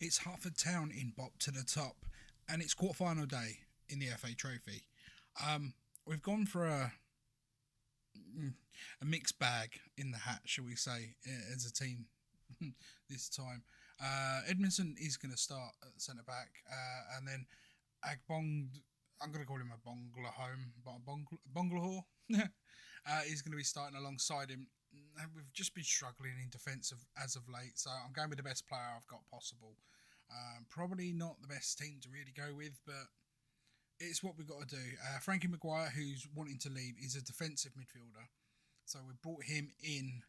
It's Hertford Town in Bop to the top, and it's quarter-final day in the FA Trophy. We've gone for a mixed bag in the hat, shall we say, as a team this time. Edmondson is going to start at centre-back, and then Agbong, I'm going to call him a Bonglahor, is going to be starting alongside him. We've just been struggling in defence as of late, so I'm going with the best player I've got possible. Probably not the best team to really go with, but it's what we've got to do. Frankie Maguire, who's wanting to leave, is a defensive midfielder, so we brought him in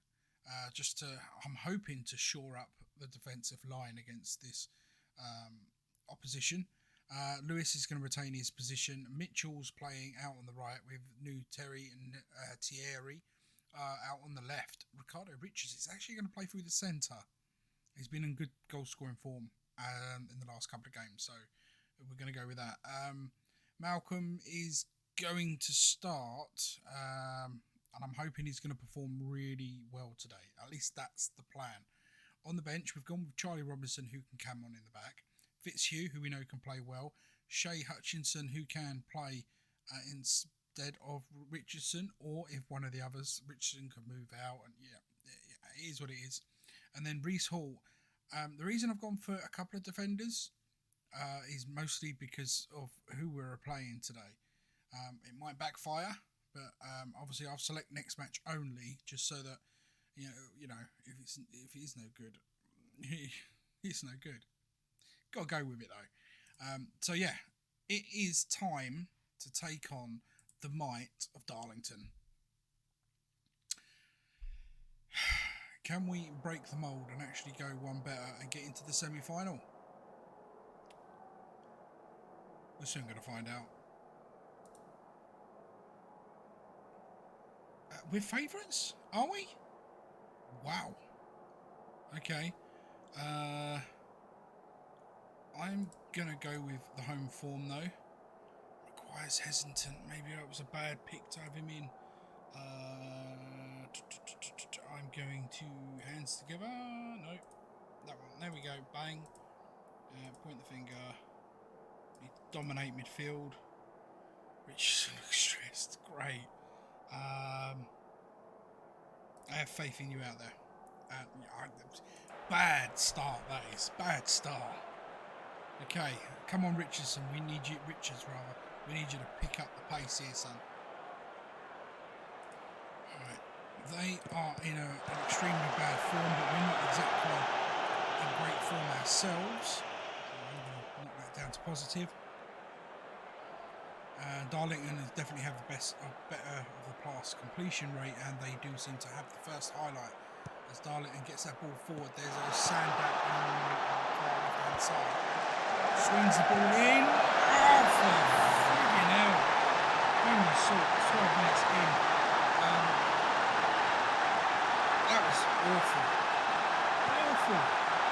just to, I'm hoping to shore up the defensive line against this opposition. Lewis is going to retain his position. Mitchell's playing out on the right with new Terry and Thierry out on the left. Ricardo Richards is actually going to play through the centre. He's been in good goal scoring form in the last couple of games, so we're going to go with that. Malcolm is going to start, and I'm hoping he's going to perform really well today. At least that's the plan. On the bench, we've gone with Charlie Robinson, who can come on in the back. Fitzhugh, who we know can play well. Shea Hutchinson, who can play instead of Richardson, or if one of the others, Richardson could move out. And yeah, it is what it is. And then Reece Hall. The reason I've gone for a couple of defenders is mostly because of who we're playing today. It might backfire, but obviously I'll select next match only, just so that you know if he's no good, he's no good. Got to go with it though. So yeah, it is time to take on the might of Darlington. Can we break the mould and actually go one better and get into the semi-final? We're soon going to find out. We're favourites? Are we? Wow. Okay. I'm going to go with the home form though. Requires hesitant. Maybe it was a bad pick to have him in. I'm going to hands together. No, that one. There we go. Bang. Point the finger. Dominate midfield. Rich looks stressed. Great. I have faith in you out there. Bad start, that is. Bad start. Okay, come on, Richardson. We need you, Richards rather. We need you to pick up the pace here, son. Alright. They are in an extremely bad form, but we're not exactly in great form ourselves. So I'm going to knock that down to positive. Darlington definitely have the better of the pass completion rate, and they do seem to have the first highlight. As Darlington gets that ball forward, there's a Sandak on the far left-hand side. Swings the ball in. Oh, for friggin' hell. Holy salt, 12 minutes in. That was awful. Awful.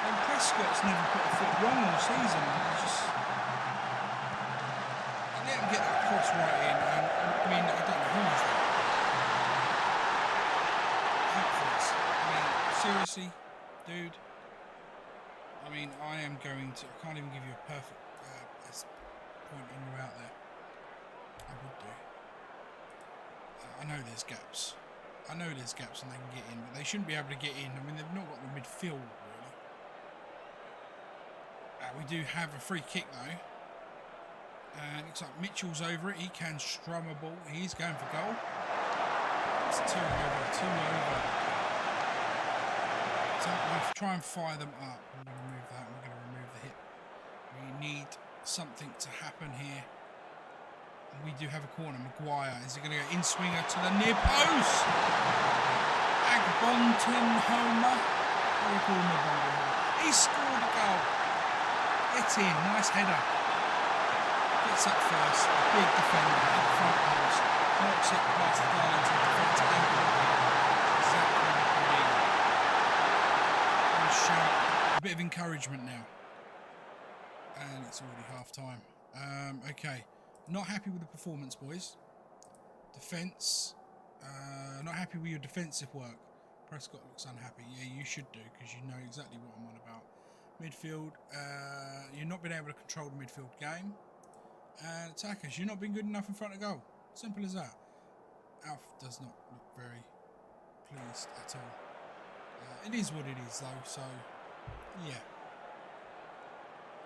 And Prescott's never put a foot wrong all season. Let him get that cross right in. I mean, I don't know who is that. Seriously, dude. I mean, I am going to. I can't even give you a perfect point when you're out there. I would do. I know there's gaps. I know there's gaps and they can get in, but they shouldn't be able to get in. I mean, they've not got the midfield really. We do have a free kick though. Looks like Mitchell's over it. He can strum a ball. He's going for goal. It's 2 over. So we'll try and fire them up. We're going to remove that. We're going to remove the hit. We need something to happen here. And we do have a corner. Maguire. Is he going to go in swinger to the near post? Agbonton Homer. What do we call him? He scored a goal. Get in. Nice header. Gets up first. A big defender at the front post. Knocks it past the Darlington defence and exactly what we need. A bit of encouragement now. And it's already half time. Okay. Not happy with the performance, boys. Defence. Not happy with your defensive work. Prescott looks unhappy. Yeah, you should do, because you know exactly what I'm on about. Midfield, you've not been able to control the midfield game. And attackers, you've not been good enough in front of goal. Simple as that. Alf does not look very pleased at all. It is what it is, though, so yeah.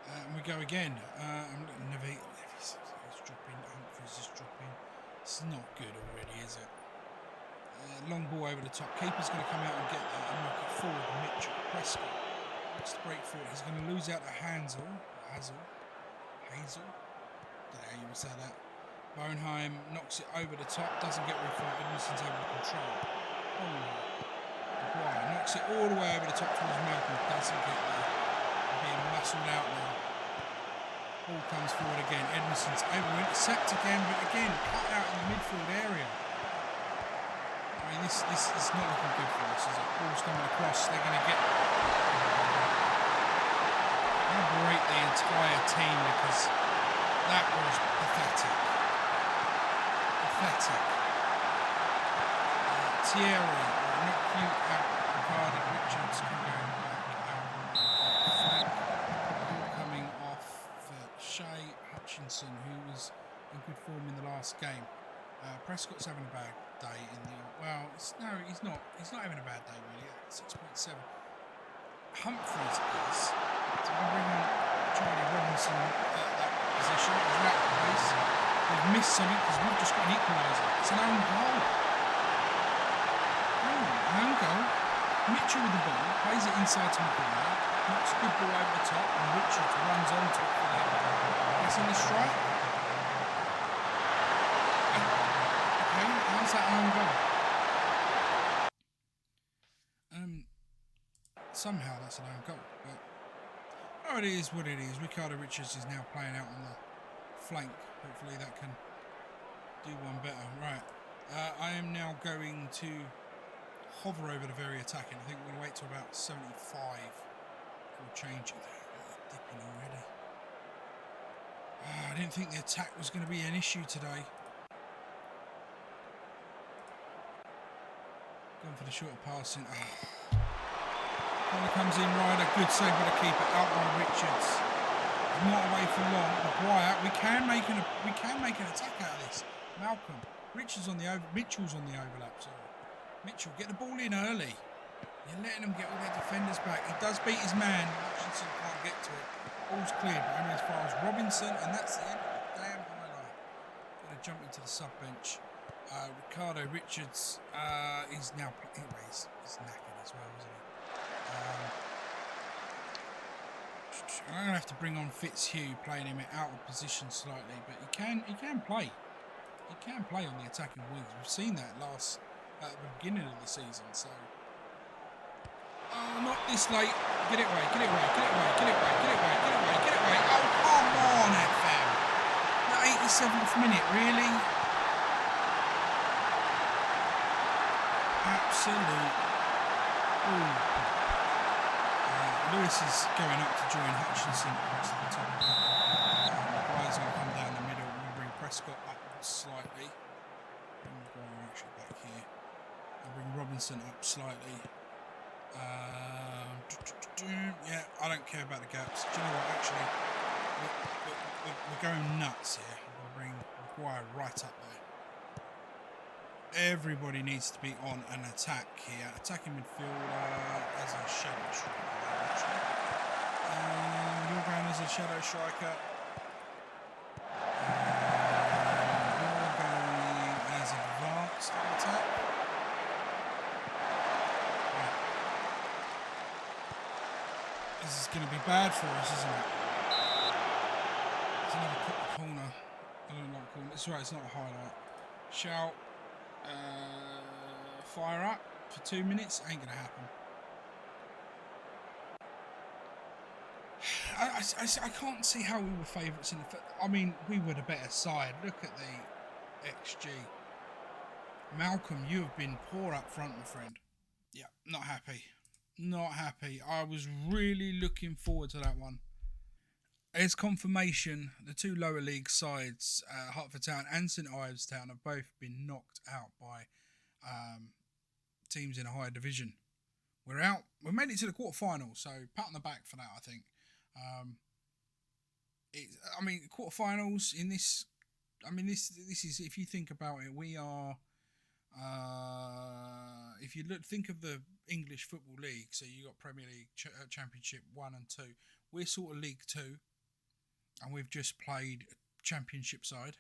And we go again. Levy's dropping. Humphries is dropping. It's not good already, is it? Long ball over the top. Keeper's going to come out and get that and knock it forward. Mitchell, Prescott. Let's break forward. He's going to lose out to Hazel. Don't know how you would say that. Bonheim knocks it over the top. Doesn't get rid of it. Edmondson's able to control. Maguire knocks it all the way over the top towards Malcolm. Doesn't get there. Being muscled out now. Ball comes forward again. Edmondson's able to intercept again, but again cut out in the midfield area. I mean, this is not looking good for us, is it? Ball's coming across. They're going to get. I'm going to berate the entire team because that was pathetic. Thierry knock you out. Ricardo Richards can go back out. Frank coming off for Shea Hutchinson, who was in good form in the last game. Prescott's having a bad day in the he's not having a bad day really at 6.7. Humphries is. So I'm bring on Charlie Robinson at that position. He's out of place. They've missed something because we've just got an equaliser. It's an own goal. An own goal. Mitchell with the ball, plays it inside to Maguire, knocks a good ball over the top, and Richards runs onto it for them. It's in the strike. Okay, how's that an own goal? Somehow that's an own goal, but it is what it is. Ricardo Richards is now playing out on the flank. Hopefully that can do one better. Right, I am now going to hover over the very attacking. I think we're going to wait till about 75 before changing. Dipping already. I didn't think the attack was going to be an issue today. Going for the shorter passing. Corner comes in, Ryder. Good save by the keeper. Out by Richards. Not away for long. Maguire. We can make an attack out of this. Malcolm. Mitchell's on the overlap. Sorry. Mitchell, get the ball in early. You're letting them get all their defenders back. He does beat his man. Hutchinson can't get to it. Ball's cleared, but only as far as Robinson, and that's the end of the damn highlight. Going to jump into the sub bench. Ricardo Richards is now. Anyways, he's knackered as well, isn't he? I'm going to have to bring on Fitzhugh, playing him out of position slightly, but he can play. He can play on the attacking wings. We've seen that at the beginning of the season. So, not this late. Get it away. Oh, come on, FM. The 87th minute, really? Absolute. Lewis is going up to join Hutchinson across the top. Maguire's going to come down the middle. We're going to bring Prescott up slightly. Bring Maguire actually back here. I'll bring Robinson up slightly. Yeah, I don't care about the gaps. Do you know what? Actually, we're going nuts here. We'll bring Maguire right up there. Everybody needs to be on an attack here. Attacking midfield as a shadow striker. You're going as a shadow striker. You're going as advanced attack. Right. This is going to be bad for us, isn't it? It's another corner. I don't like corner. It's right, it's not a highlight. Shout. Fire up for 2 minutes. Ain't going to happen. I can't see how we were favourites in the. I mean, we were the better side. Look at the XG. Malcolm, you have been poor up front, my friend. Yeah, not happy. Not happy. I was really looking forward to that one. As confirmation, the two lower league sides, Hertford Town and St Ives Town, have both been knocked out by teams in a higher division. we're out. We made it to the quarterfinals, so pat on the back for that, I think. Quarterfinals in this. This is, if you think about it, we are. If you think of the English Football League, so you got Premier League, Championship 1 and 2. We're sort of League 2, and we've just played a Championship side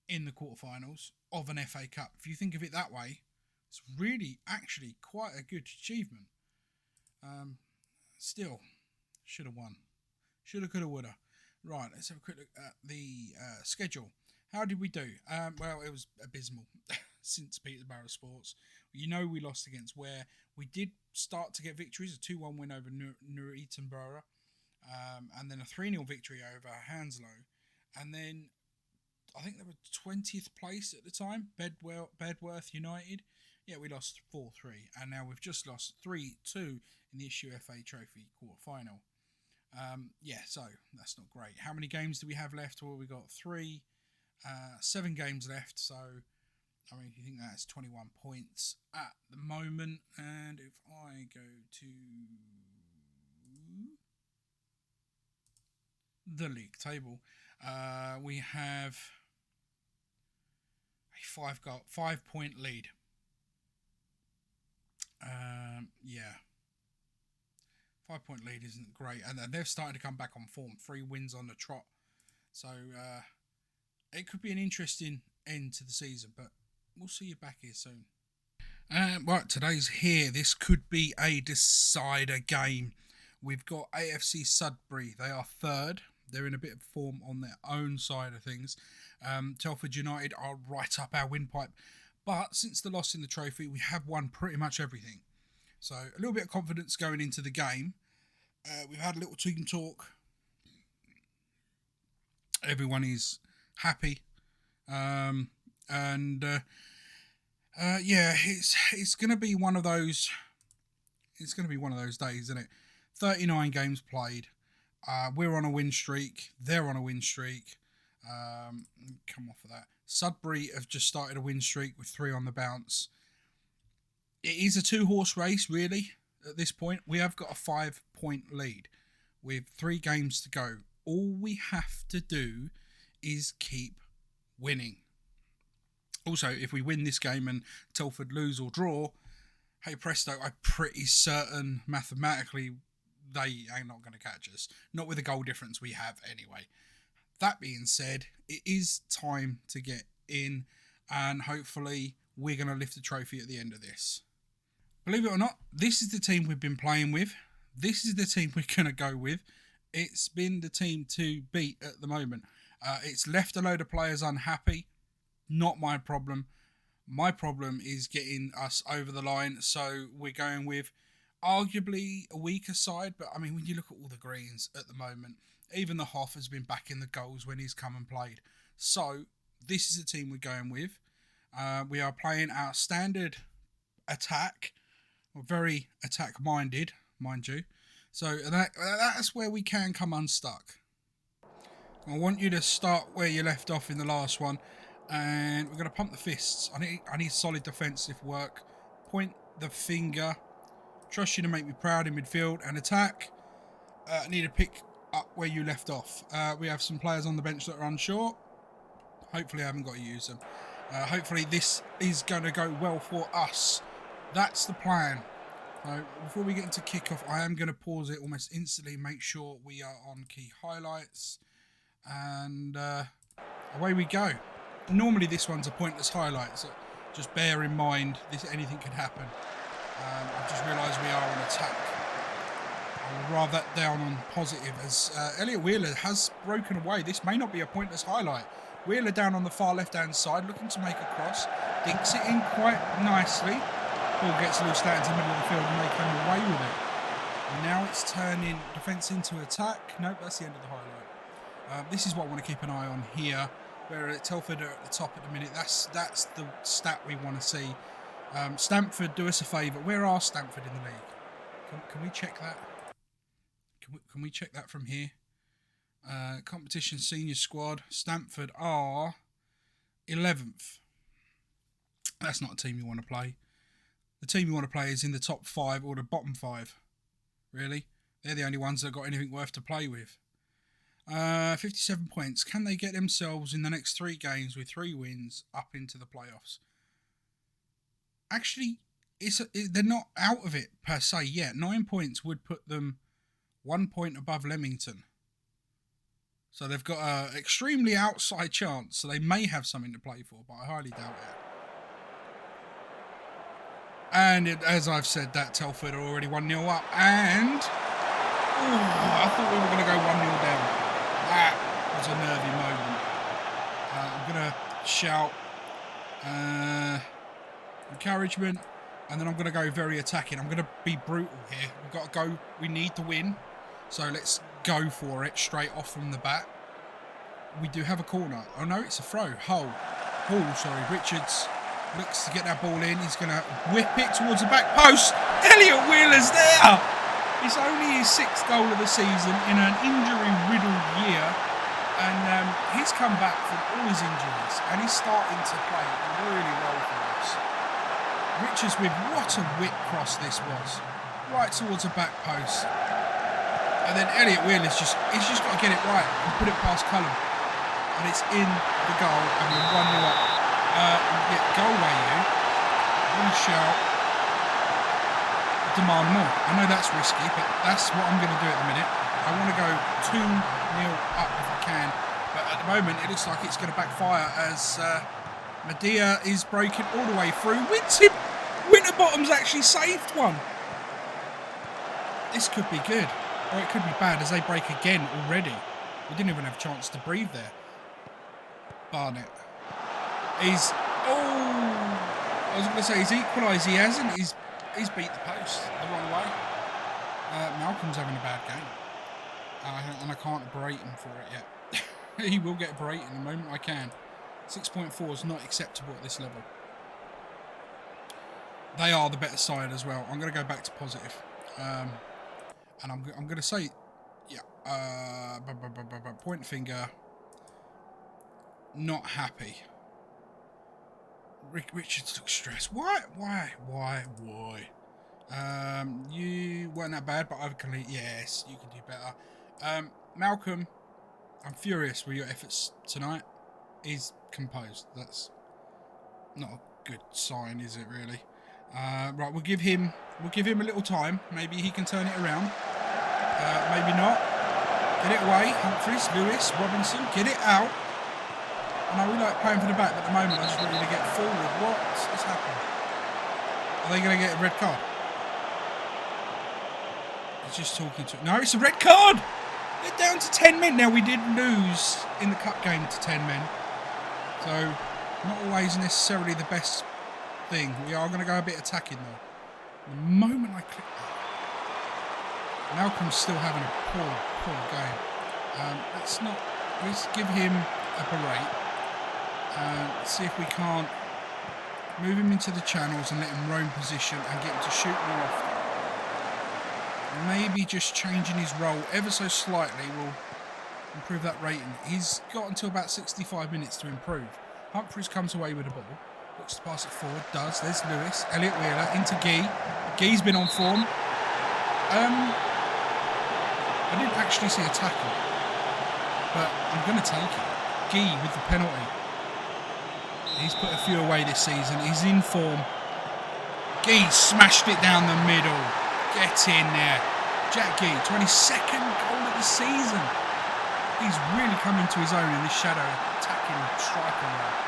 in the quarterfinals of an FA Cup. If you think of it that way, it's really actually quite a good achievement. Still, should have won. Shoulda, coulda, woulda. Right, let's have a quick look at the schedule. How did we do? Well, it was abysmal since Peterborough Sports. You know, we lost against Ware. We did start to get victories, a 2-1 win over Nuneaton Borough, and then a 3-0 victory over Hounslow. And then I think they were 20th place at the time, Bedworth United. Yeah, we lost 4-3, and now we've just lost 3-2 in the Issue FA Trophy quarter-final. So that's not great. How many games do we have left? Well, we got 7 games left, so if you think that's 21 points at the moment, and if I go to the league table, we have a 5-point lead. 5-point lead isn't great, and they're starting to come back on form. 3 wins on the trot, so it could be an interesting end to the season, but we'll see you back here soon. Right, today's here. This could be a decider game. We've got AFC Sudbury. They are third. They're in a bit of form on their own side of things. Telford United are right up our windpipe. But since the loss in the trophy, we have won pretty much everything. So a little bit of confidence going into the game. We've had a little team talk. Everyone is happy. It's going to be one of those. It's going to be one of those days, isn't it? 39 games played. We're on a win streak. They're on a win streak. Come off of that. Sudbury have just started a win streak with 3 on the bounce. It is a 2-horse race, really, at this point. We have got a 5-point lead with 3 games to go. All we have to do is keep winning. Also, if we win this game and Telford lose or draw, hey presto, I'm pretty certain mathematically they ain't not going to catch us. Not with the goal difference we have anyway. That being said, it is time to get in, and hopefully we're going to lift the trophy at the end of this. Believe it or not, this is the team we've been playing with. This is the team we're going to go with. It's been the team to beat at the moment. It's left a load of players unhappy. Not my problem. My problem is getting us over the line. So we're going with arguably a weaker side. But when you look at all the greens at the moment, even the Hoff has been back in the goals when he's come and played. So this is the team we're going with. We are playing our standard attack. We're very attack-minded, mind you. So that's where we can come unstuck. I want you to start where you left off in the last one. And we're going to pump the fists. I need solid defensive work. Point the finger. Trust you to make me proud in midfield and attack. I need to pick up where you left off. We have some players on the bench that are unsure. Hopefully I haven't got to use them. Hopefully this is going to go well for us. That's the plan. So before we get into kickoff, I am going to pause it almost instantly. Make sure we are on key highlights. And away we go. Normally this one's a pointless highlight, so just bear in mind anything could happen. I've just realised we are on attack. I would rather that down on positive, as Elliot Wheeler has broken away. This may not be a pointless highlight. Wheeler down on the far left-hand side, looking to make a cross. Dinks it in quite nicely. Ball gets loose down into the middle of the field and they come away with it. Now it's turning defence into attack. Nope, that's the end of the highlight. This is what I want to keep an eye on here. Where Telford are at the top at the minute. That's the stat we want to see. Stamford, do us a favour. Where are Stamford in the league? Can we check that? Can we check that from here? Competition senior squad. Stamford are 11th. That's not a team you want to play. the team you want to play is in the top 5 or the bottom 5. Really, they're the only ones that got anything worth to play with. 57 points. Can they get themselves in the next 3 games with 3 wins up into the playoffs? Actually, they're not out of it per se yet. 9 points would put them 1 point above Leamington. So they've got an extremely outside chance. So they may have something to play for, but I highly doubt it. And as I've said, that Telford are already 1-0 up. And I thought we were going to go 1-0 down. That was a nervy moment. I'm going to shout encouragement. And then I'm going to go very attacking. I'm going to be brutal here. We've got to go. We need to win. So let's go for it straight off from the bat. We do have a corner. Oh no, it's a throw. Hull, sorry. Richards looks to get that ball in. He's going to whip it towards the back post. Elliot Wheeler's there. It's only his 6th goal of the season in an injury-riddled year. And he's come back from all his injuries. And he's starting to play really well for us. Richards with what a whip cross this was. Right towards the back post. And then Elliot Wheeler's he's just got to get it right and put it past Cullum. And it's in the goal and we're 1-0 up. Go away, you. I'm going to shout. Demand more. I know that's risky, but that's what I'm going to do at the minute. I want to go 2-0 up if I can. But at the moment, it looks like it's going to backfire as MattyG is breaking all the way through. Winterbottom's actually saved one. This could be good. Or it could be bad as they break again already. We didn't even have a chance to breathe there. Barnett. I was going to say he's equalised. He hasn't. He's beat the post the wrong way. Malcolm's having a bad game. And I can't berate him for it yet. He will get berated in the moment I can. 6.4 is not acceptable at this level. They are the better side as well. I'm going to go back to positive. And I'm going to say, yeah, point finger, not happy. Richards looks stressed. Why? You weren't that bad, but yes, you can do better. Malcolm, I'm furious with your efforts tonight. He's composed. That's not a good sign, is it really? Right, we'll give him a little time. Maybe he can turn it around. Maybe not. Get it away. Humphries, Lewis, Robinson, get it out. I know we like playing for the back, but at the moment I just want you to get forward. What is happening? Are they going to get a red card? He's just talking to... No, it's a red card! They're down to 10 men. Now, we did lose in the cup game to 10 men. So, not always necessarily the best thing. We are going to go a bit attacking, though. The moment I click that, Malcolm's still having a poor game. Let's give him a berate. See if we can't move him into the channels and let him roam position and get him to shoot more often. Maybe just changing his role ever so slightly will improve that rating. He's got until about 65 minutes to improve. Humphries comes away with the ball. Looks to pass it forward. Does. There's Lewis. Elliot Wheeler into Guy. Guy's been on form. I didn't actually see a tackle, but I'm going to take it. Guy with the penalty. He's put a few away this season. He's in form. Guy smashed it down the middle. Get in there. Jack Guy, 22nd goal of the season. He's really coming to his own in this shadow attacking striker role.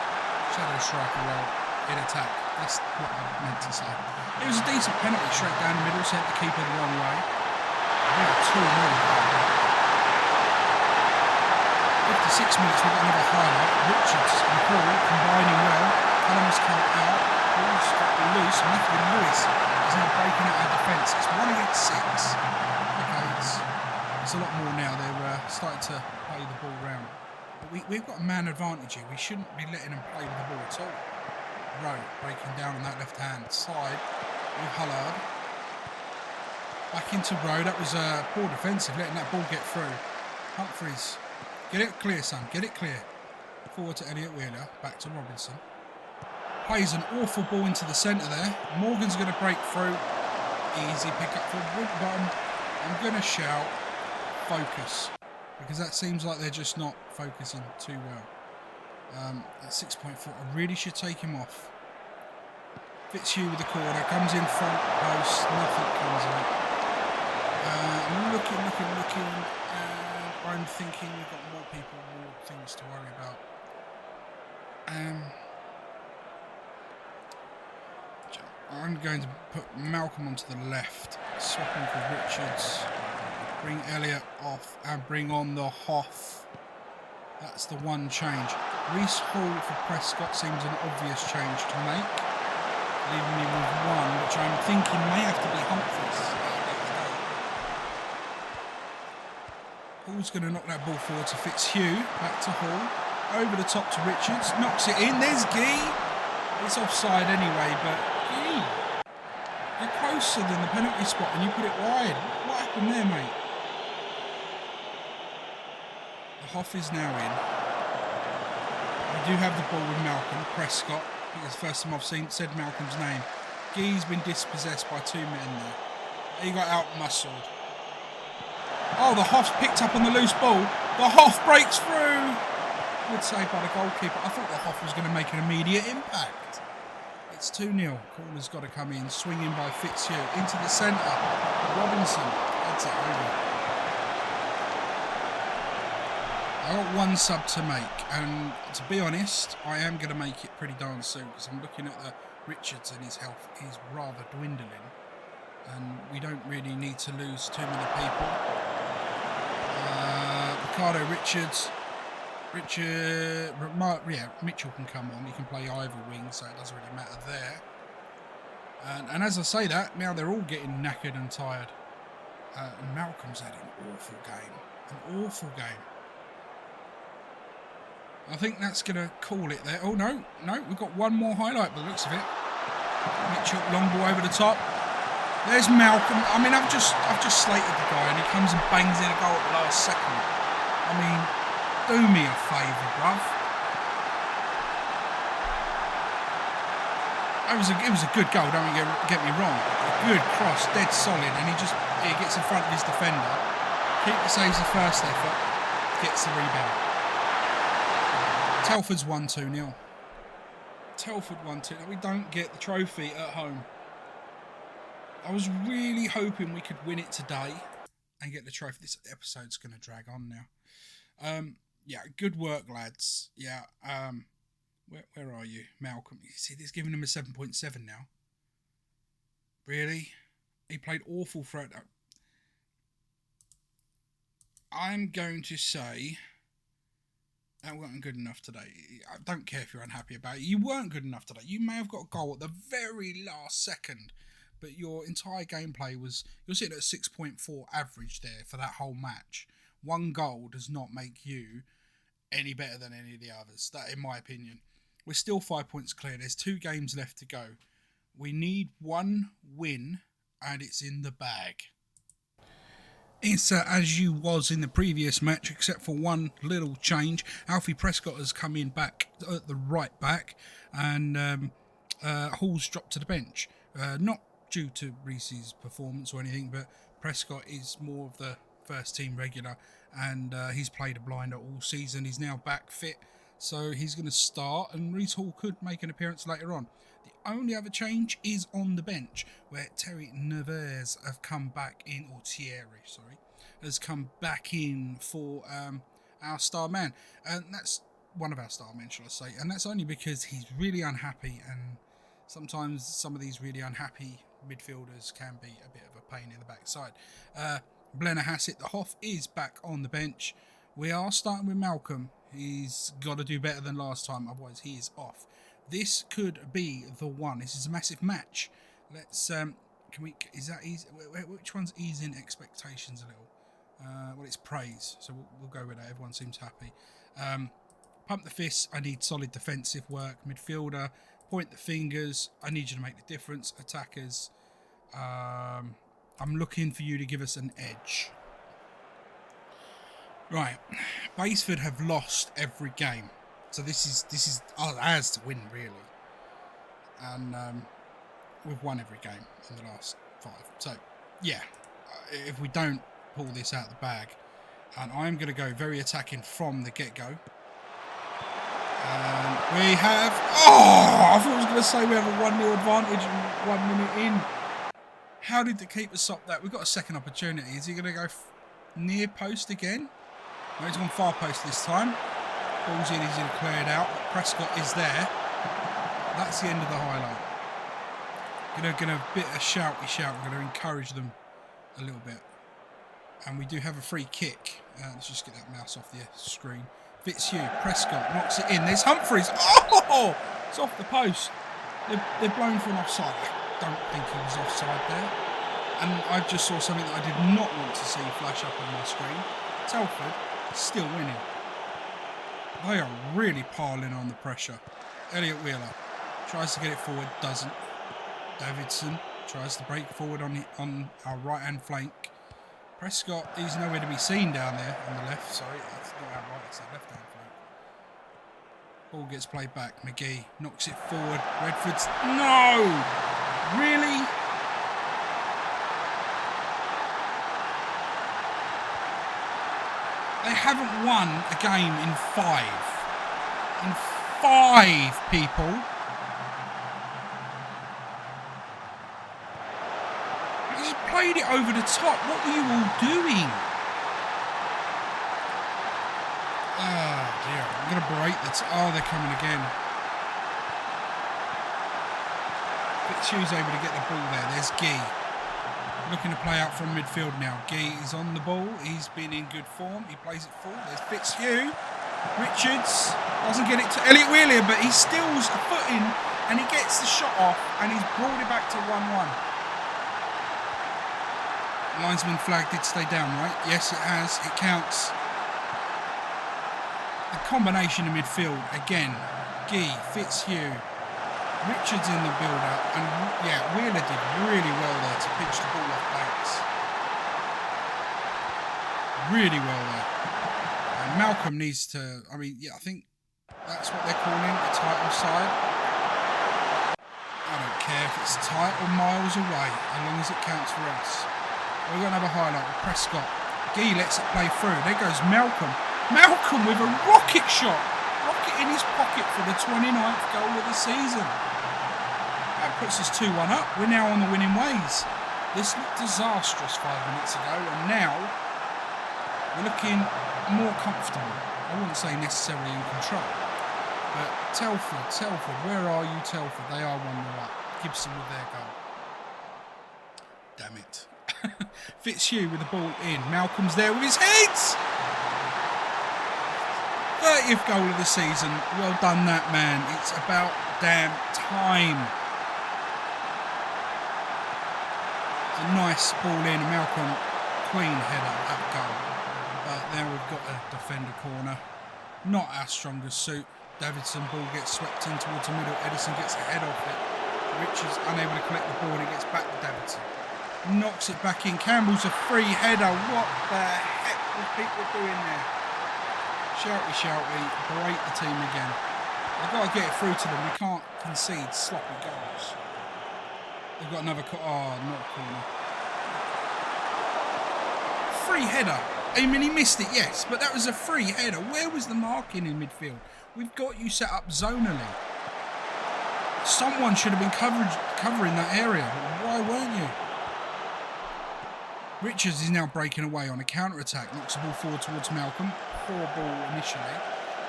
Shadow striker role in attack. That's what I meant to say. It was a decent penalty straight down the middle, sent the keeper the wrong way. We're 2-0. 56 minutes, we've got another highlight. Richards and Hall combining well. Cullum's come out. Ball's got loose. Matthew Lewis is now breaking out our defence. It's 1 against 6. Okay, it's a lot more now. They're starting to play the ball round. But we've got a man advantage here. We shouldn't be letting them play with the ball at all. Rowe breaking down on that left-hand side with Hullard. Back into Rowe. That was poor defensive, letting that ball get through. Humphries. Get it clear, son. Get it clear. Forward to Elliot Wheeler. Back to Robinson. Plays an awful ball into the centre there. Morgan's going to break through. Easy pick up for Wood, but I'm going to shout focus, because that seems like they're just not focusing too well. At 6.4, I really should take him off. Fitzhugh with the corner, comes in front post, nothing comes of it. I'm looking, and I'm thinking we've got more people, more things to worry about. I'm going to put Malcolm onto the left, swap him for Richards, bring Elliott off and bring on the Hoff. That's the one change. Reece Hall for Prescott seems an obvious change to make, leaving me with one, which I'm thinking may have to be Humphries. Hall's going to knock that ball forward to Fitzhugh, back to Hall, over the top to Richards, knocks it in, there's Gee. It's offside anyway, but Gee, you're closer than the penalty spot and you put it wide. What happened there, mate? The Hoff is now in. We do have the ball with Malcolm, Prescott. I think it's the first time I've said Malcolm's name. Gee's been dispossessed by two men there. He got out-muscled. Oh, the Hoff's picked up on the loose ball. The Hoff breaks through. Good save by the goalkeeper. I thought the Hoff was going to make an immediate impact. It's 2-0. Corner's got to come in. Swinging by Fitzhugh into the centre. Robinson heads it over. I got one sub to make, and to be honest, I am going to make it pretty darn soon, because I'm looking at the Richards and his health is rather dwindling, and we don't really need to lose too many people. Ricardo Richards. Mitchell can come on. He can play either wing, so it doesn't really matter there. And as I say that, now they're all getting knackered and tired. And Malcolm's had an awful game. An awful game. I think that's going to call it there. Oh, no, we've got one more highlight by the looks of it. Mitchell, long ball over the top. There's Malcolm. I mean, I've just slated the guy, and he comes and bangs in a goal at the last second. I mean, do me a favour, bruv. It was a good goal, don't get me wrong. A good cross, dead solid, and he gets in front of his defender. Keeper saves the first effort, gets the rebound. Telford's 1-2-0. Telford 1-2. We don't get the trophy at home. I was really hoping we could win it today and get the trophy. This episode's going to drag on now. Yeah, good work, lads. Yeah, where are you, Malcolm? You see, they're giving him a 7.7 now. Really? He played awful for it. I'm going to say that wasn't good enough today. I don't care if you're unhappy about it. You weren't good enough today. You may have got a goal at the very last second, but your entire gameplay was... You're sitting at a 6.4 average there for that whole match. One goal does not make you any better than any of the others. That, in my opinion. We're still 5 points clear. There's 2 games left to go. We need one win, and it's in the bag. It's as you was in the previous match, except for one little change. Alfie Prescott has come in back at the right back, and Hall's dropped to the bench. Not due to Reese's performance or anything, but Prescott is more of the first team regular, and he's played a blinder all season. He's now back fit, so he's going to start, and Reece Hall could make an appearance later on. The only other change is on the bench, where Thierry Neves have come back in, or Thierry, sorry, has come back in for our star man, and that's one of our star men, shall I say, and that's only because he's really unhappy, and sometimes some of these really unhappy midfielders can be a bit of a pain in the backside. Blenner Hassett, the Hoff, is back on the bench. We are starting with Malcolm. He's got to do better than last time, otherwise he is off. This could be the one. This is a massive match. Let's is that easy? Which one's easing expectations a little? Well, it's praise, so we'll go with that. Everyone seems happy. Pump the fists. I need solid defensive work. Midfielder, point the fingers. I need you to make the difference. Attackers, I'm looking for you to give us an edge. Right, Baseford have lost every game, so this is ours to win, really. and we've won every game in the last 5. So, yeah, if we don't pull this out of the bag, and I'm going to go very attacking from the get-go. And we have... Oh! I thought I was going to say we have a 1-0 advantage 1 minute in. How did the keeper stop that? We've got a second opportunity. Is he going to go near post again? No, he's gone far post this time. Ball's in, he's going to clear it out. But Prescott is there. That's the end of the highlight. Going to bit a shouty shout. We're going to encourage them a little bit. And we do have a free kick. Let's just get that mouse off the screen. Fitzhugh, Prescott knocks it in. There's Humphreys. Oh! It's off the post. They're blown for an offside. I don't think he was offside there. And I just saw something that I did not want to see flash up on my screen. Telford still winning. They are really piling on the pressure. Elliot Wheeler tries to get it forward, doesn't. Davidson tries to break forward on our right-hand flank. Prescott, he's nowhere to be seen down there on the left. Sorry, that's not our right, it's our left-hand flank. Ball gets played back. McGee knocks it forward. Redford's... No! Really? They haven't won a game in 5. In 5, people. He just played it over the top. What were you all doing? Oh dear. I'm going to break the... Oh, they're coming again. Fitzhugh's able to get the ball there. There's Gee. Looking to play out from midfield now. Gee is on the ball. He's been in good form. He plays it full. There's Fitzhugh. Richards doesn't get it to Elliot Wheeler, but he steals a foot in and he gets the shot off and he's brought it back to 1-1. Linesman flag did stay down, right? Yes, it has. It counts. The combination in midfield again. Gee, Fitzhugh, Richards in the build-up, and yeah, Wheeler did really well there to pitch the ball off Banks. Really well there. And Malcolm needs to, I mean, yeah, I think that's what they're calling a tight offside. I don't care if it's tight or miles away, as long as it counts for us. We're going to have a highlight with Prescott. Gee lets it play through. There goes Malcolm. Malcolm with a rocket shot. Rocket in his pocket for the 29th goal of the season. That puts us 2-1 up. We're now on the winning ways. This looked disastrous 5 minutes ago, and now we're looking more comfortable. I wouldn't say necessarily in control. But Telford, where are you, Telford? They are 1-0 up. Gibson with their goal. Damn it. Fitzhugh with the ball in. Malcolm's there with his heads! 30th goal of the season. Well done, that man. It's about damn time. A nice ball in. Malcolm, clean header at goal. But there we've got a defender corner. Not our strongest suit. Davidson ball gets swept in towards the middle. Edison gets ahead of it. Richards unable to collect the ball and it gets back to Davidson. Knocks it back in. Campbell's a free header. What the heck were people doing there? Shouty, break the team again. They've got to get it through to them. We can't concede sloppy goals. They've got another... not a corner. Free header. I mean, he missed it, yes, but that was a free header. Where was the marking in midfield? We've got you set up zonally. Someone should have been covering that area, but why weren't you? Richards is now breaking away on a counter-attack. Knocks the ball forward towards Malcolm. Poor ball initially.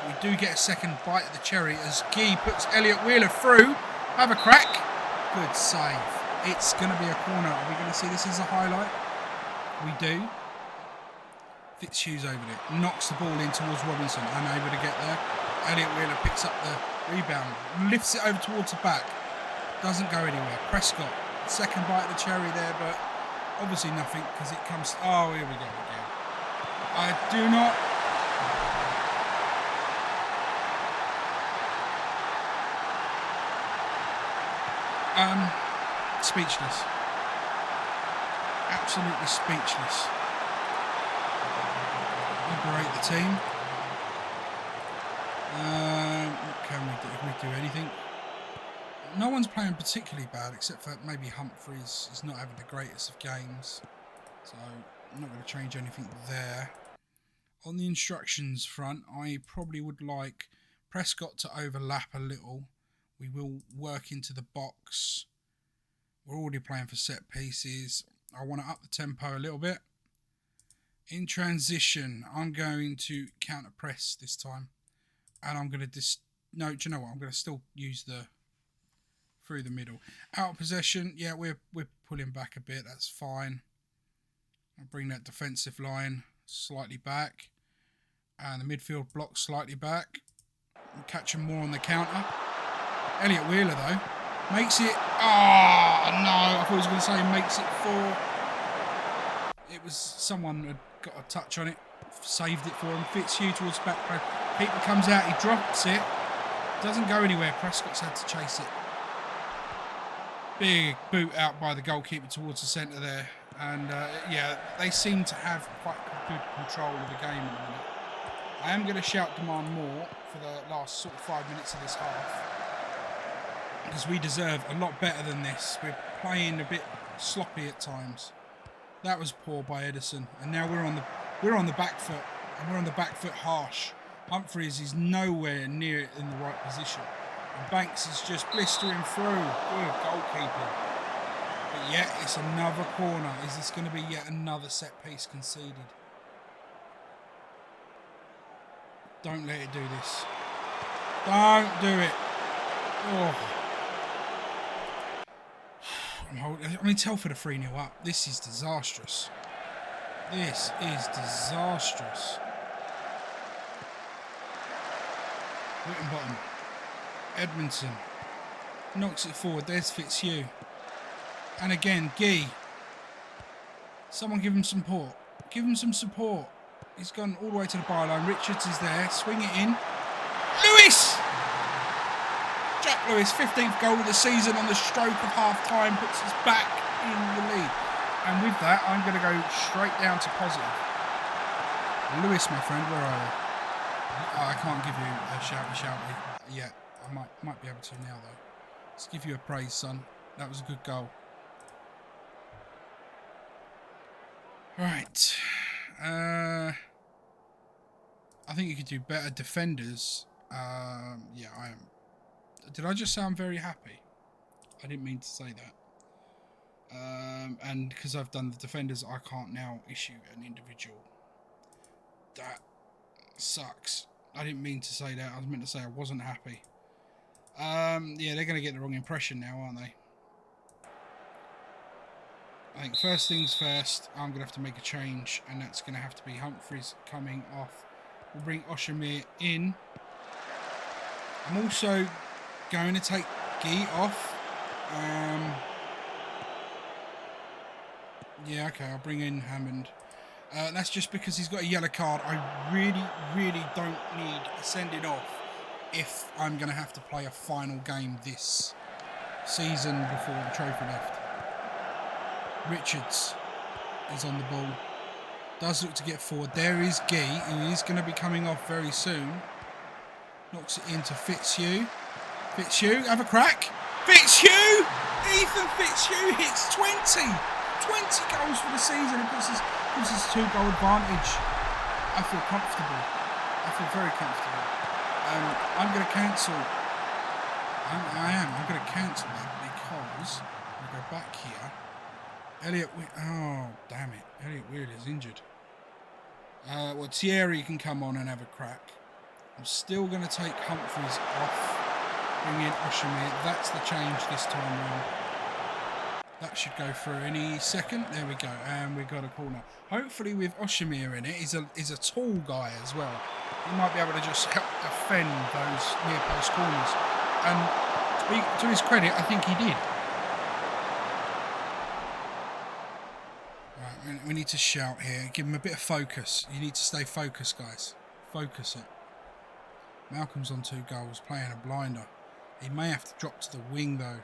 We do get a second bite of the cherry as Gee puts Elliot Wheeler through. Have a crack. Good save. It's going to be a corner. Are we going to see this as a highlight? We do. Fitzhugh's over it. Knocks the ball in towards Robinson. Unable to get there. Elliot Wheeler picks up the rebound. Lifts it over towards the back. Doesn't go anywhere. Prescott. Second bite of the cherry there, but obviously nothing because it comes... Oh, here we go again. I do not... Speechless. Absolutely speechless. Liberate the team. What can we do? Can we do anything? No one's playing particularly bad, except for maybe Humphreys. He's not having the greatest of games. So I'm not going to change anything there. On the instructions front, I probably would like Prescott to overlap a little. We will work into the box. We're already playing for set pieces. I want to up the tempo a little bit. In transition, I'm going to counter press this time. And I'm going to no, do you know what? I'm going to still use the through the middle. Out of possession, yeah, we're pulling back a bit. That's fine. I'll bring that defensive line slightly back. And the midfield block slightly back. And catch them more on the counter. Elliot Wheeler, though, makes it... Oh, no. I thought he was going to say makes it 4. It was someone had got a touch on it. Saved it for him. Fitzhugh towards back. Keeper comes out. He drops it. Doesn't go anywhere. Prescott's had to chase it. Big boot out by the goalkeeper towards the centre there. And, yeah, they seem to have quite good control of the game at the minute. I am going to shout demand more for the last sort of 5 minutes of this half. Because we deserve a lot better than this. We're playing a bit sloppy at times. That was poor by Edison. And now we're on the back foot. And we're on the back foot harsh. Humphreys is nowhere near it in the right position. And Banks is just blistering through. Good goalkeeping. But yet it's another corner. Is this going to be yet another set piece conceded? Don't let it do this. Don't do it. Oh. I mean, Telford are 3-0 up. This is disastrous. This is disastrous. Wittenbottom. Edmondson. Knocks it forward. There's Fitzhugh. And again, Guy. Someone give him some support. Give him some support. He's gone all the way to the byline. Richards is there. Swing it in. Lewis! Jack Lewis, 15th goal of the season on the stroke of half-time, puts us back in the lead. And with that, I'm going to go straight down to positive. Lewis, my friend, where are you? I can't give you a shouty yet. I might be able to now, though. Let's give you a praise, son. That was a good goal. Right. I think you could do better. Defenders. Yeah, I am. Did I just sound very happy? I didn't mean to say that. And because I've done the defenders, I can't now issue an individual. That sucks. I didn't mean to say that. I was meant to say I wasn't happy. Yeah, they're going to get the wrong impression now, aren't they? I think first things first, I'm going to have to make a change, and that's going to have to be Humphreys coming off. We'll bring Oshimir in. I'm also going to take Guy off. Yeah, okay, I'll bring in Hammond. That's just because he's got a yellow card. I really don't need a sending off if I'm going to have to play a final game this season before the trophy left. Richards is on the ball. Does look to get forward. There is Guy, who is going to be coming off very soon. Knocks it into Fitzhugh. Fitzhugh, have a crack. Fitzhugh! Ethan Fitzhugh hits 20 goals for the season. It gives us a 2-goal advantage. I feel comfortable. I feel very comfortable. I'm going to cancel. I'm going to cancel that because I'm going to go back here. Oh, damn it. Elliot Wheeler's injured. Well, Thierry can come on and have a crack. I'm still going to take Humphreys off. Bring in Oshimir. That's the change this time round. That should go through any second. There we go. And we've got a corner. Hopefully with Oshimir in it, he's a tall guy as well. He might be able to just help defend those near post corners. And to his credit, I think he did. Right, we need to shout here. Give him a bit of focus. You need to stay focused, guys. Focus it. Malcolm's on 2 goals, playing a blinder. He may have to drop to the wing though.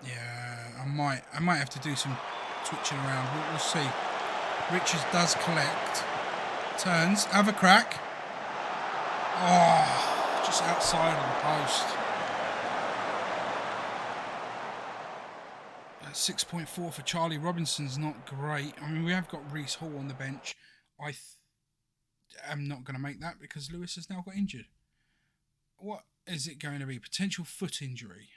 Yeah, I might have to do some twitching around. We'll see. Richards does collect. Turns. Have a crack. Oh, just outside of the post. 6.4 for Charlie Robinson's not great. I mean, we have got Reece Hall on the bench. I am not going to make that because Lewis has now got injured. What is it going to be? Potential foot injury.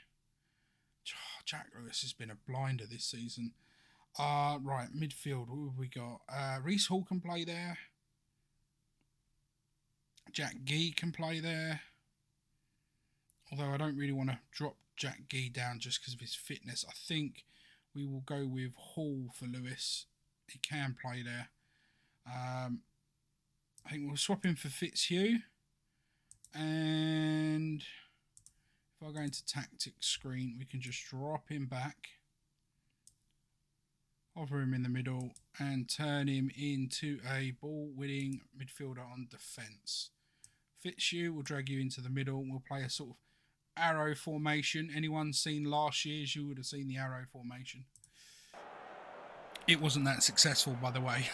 Jack Lewis has been a blinder this season. Right, midfield, what have we got? Reece Hall can play there. Jack Gee can play there. Although I don't really want to drop Jack Gee down just because of his fitness. I think we will go with Hall for Lewis. He can play there. I think we'll swap him for Fitzhugh. And if I go into tactics screen, we can just drop him back. Hover him in the middle and turn him into a ball-winning midfielder on defence. Fitzhugh will drag you into the middle. We'll play a sort of arrow formation. Anyone seen last year's, you would have seen the arrow formation. It wasn't that successful, by the way.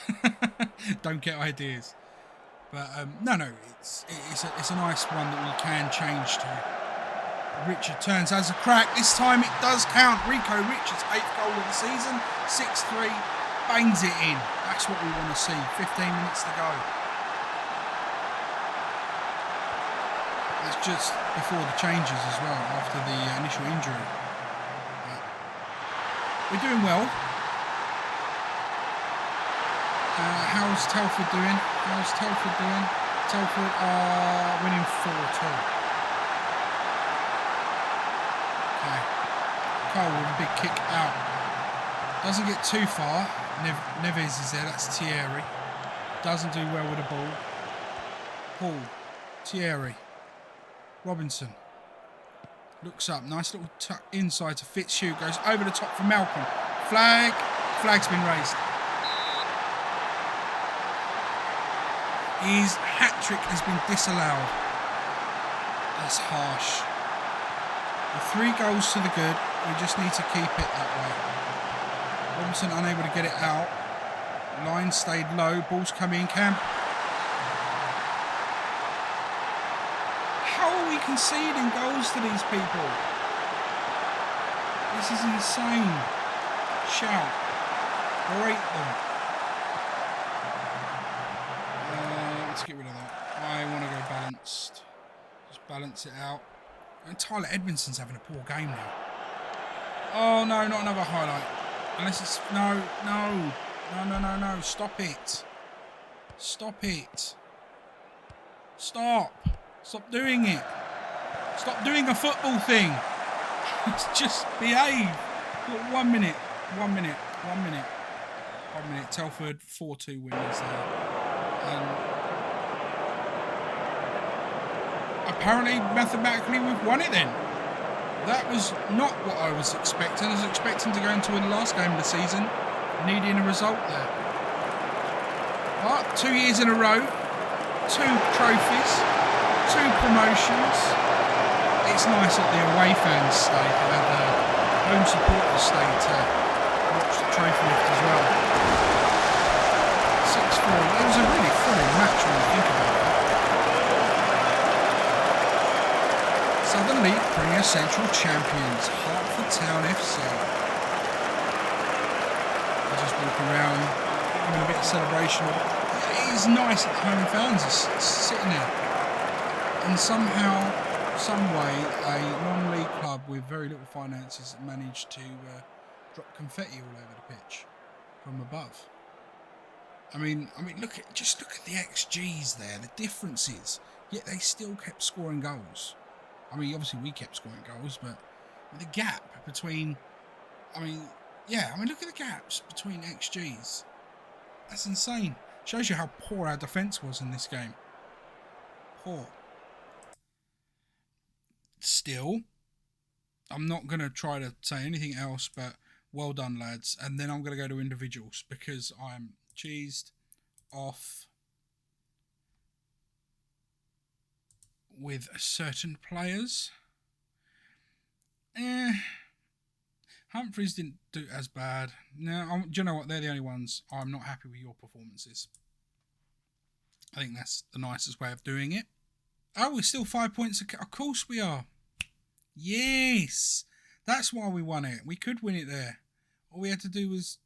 Don't get ideas. But no, it's a nice one that we can change to. Richard turns, has a crack. This time it does count. Rico Richards' 8th goal of the season. 6-3, bangs it in. That's what we want to see. 15 minutes to go. That's just before the changes as well, after the initial injury. But we're doing well. How's Telford doing? Telford are winning 4-2. Cole with a big kick out. Doesn't get too far. Neves is there. That's Thierry. Doesn't do well with the ball. Paul. Thierry. Robinson. Looks up. Nice little tuck inside to Fitzhugh. Goes over the top for Malcolm. Flag's been raised. His hat-trick has been disallowed. That's harsh. With 3 goals to the good, we just need to keep it that way. Robinson unable to get it out. Line stayed low. Ball's coming in. How are we conceding goals to these people? This is insane. Shout. Berate them. Let's get rid of that. I want to go balanced. Just balance it out. And Tyler Edmondson's having a poor game now. Oh no, not another highlight. Unless it's... No. Stop it. Stop doing it. Stop doing a football thing. Just behave. Look, 1 minute. Telford 4-2 winners there. And apparently, mathematically, we've won it then. That was not what I was expecting. I was expecting to go into the last game of the season, needing a result there. But 2 years in a row, 2 trophies, 2 promotions. It's nice that the away fans stayed and the home supporters stayed to watch the trophy lift as well. 6-4. It was a really thrilling match when you think about it. Southern League Premier Central champions, Hertford Town FC. I just walk around, having a bit of celebration. It is nice that the home fans are sitting there. And somehow, some way, a non-league club with very little finances managed to drop confetti all over the pitch from above. I mean, look at the XGs there, the differences. Yet they still kept scoring goals. I mean, obviously we kept scoring goals, but the gap between... look at the gaps between XGs. That's insane. Shows you how poor our defence was in this game. Poor. Still, I'm not going to try to say anything else, but well done, lads. And then I'm going to go to individuals because I'm cheesed off with certain players. Humphreys didn't do as bad. Now, do you know what? They're the only ones I'm not happy with your performances. I think that's the nicest way of doing it. Oh, we're still 5 points. Of course we are. Yes. That's why we won it. We could win it there. All we had to do was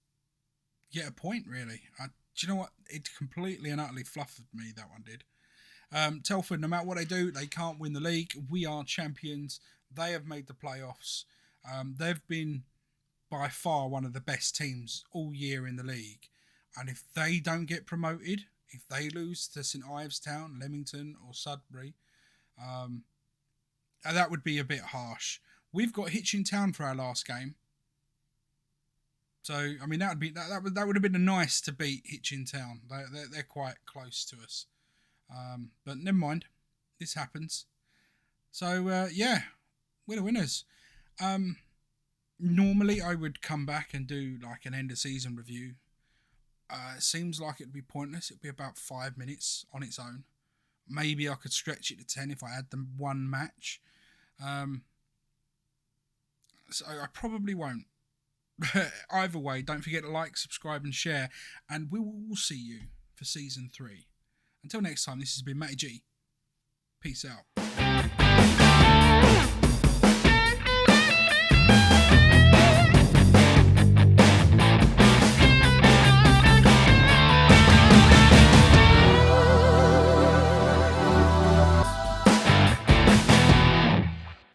get a point, really. Do you know what? It completely and utterly fluffed me, that one did. Telford, no matter what they do, they can't win the league. We are champions. They have made the playoffs. They've been by far one of the best teams all year in the league. And if they don't get promoted, if they lose to St Ives Town, Leamington or Sudbury, that would be a bit harsh. We've got Hitchin Town for our last game. So, I mean, that would have been nice to beat Hitchin Town. They're quite close to us. But never mind. This happens. So, yeah, we're the winners. Normally, I would come back and do like an end of season review. It seems like it'd be pointless. It'd be about 5 minutes on its own. Maybe I could stretch it to 10 if I had them one match. So I probably won't. Either way, don't forget to like, subscribe and share. And we will see you for Season 3. Until next time, this has been MattyG. Peace out.